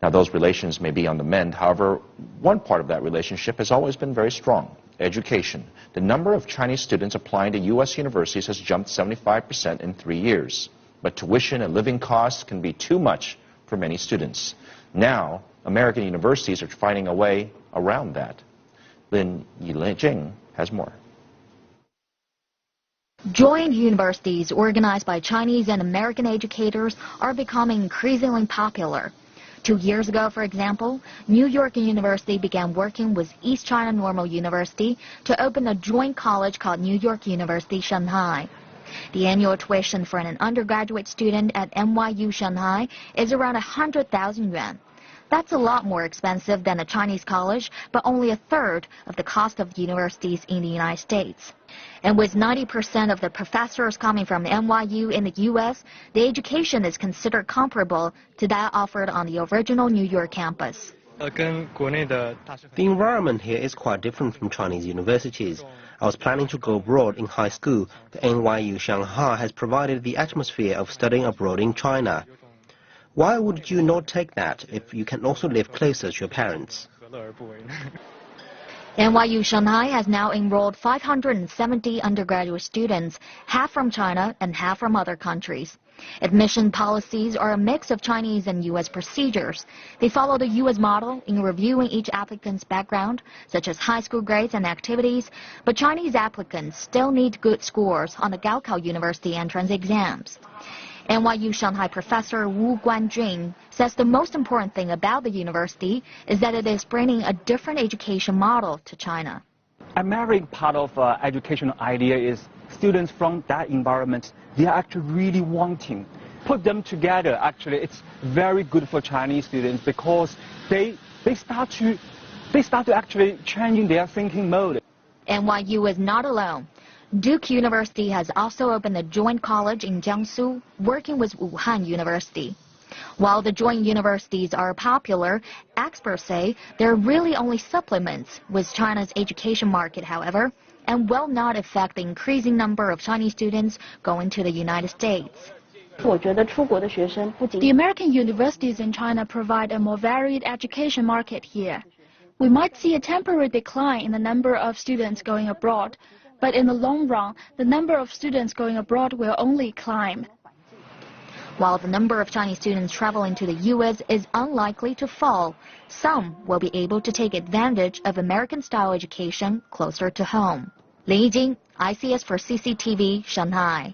Now, those relations may be on the mend. However, one part of that relationship has always been very strong: education. The number of Chinese students applying to U.S. universities has jumped 75% in 3 years. But tuition and living costs can be too much for many students. Now, American universities are finding a way around that. Lin Yijing has more. Joint universities organized by Chinese and American educators are becoming increasingly popular. 2 years ago, for example, New York University began working with East China Normal University to open a joint college called New York University Shanghai. The annual tuition for an undergraduate student at NYU Shanghai is around 100,000 yuan. That's a lot more expensive than a Chinese college, but only a third of the cost of universities in the United States. And with 90% of the professors coming from NYU in the U.S., the education is considered comparable to that offered on the original New York campus. The environment here is quite different from Chinese universities. I was planning to go abroad in high school. The NYU Shanghai has provided the atmosphere of studying abroad in China. Why would you not take that if you can also live closer to your parents? NYU Shanghai has now enrolled 570 undergraduate students, half from China and half from other countries. Admission policies are a mix of Chinese and U.S. procedures. They follow the U.S. model in reviewing each applicant's background, such as high school grades and activities, but Chinese applicants still need good scores on the Gaokao University entrance exams. NYU Shanghai professor Wu Guanjun says the most important thing about the university is that it is bringing a different education model to China. American part of educational idea is students from that environment, they are actually really wanting. Put them together, actually, it's very good for Chinese students because they start to actually changing their thinking mode. NYU is not alone. Duke University has also opened a joint college in Jiangsu, working with Wuhan University. While the joint universities are popular, experts say they're really only supplements with China's education market, however, and will not affect the increasing number of Chinese students going to the United States. The American universities in China provide a more varied education market here. We might see a temporary decline in the number of students going abroad, but in the long run, the number of students going abroad will only climb. While the number of Chinese students traveling to the U.S. is unlikely to fall, some will be able to take advantage of American-style education closer to home. Lin Yijing, ICS for CCTV, Shanghai.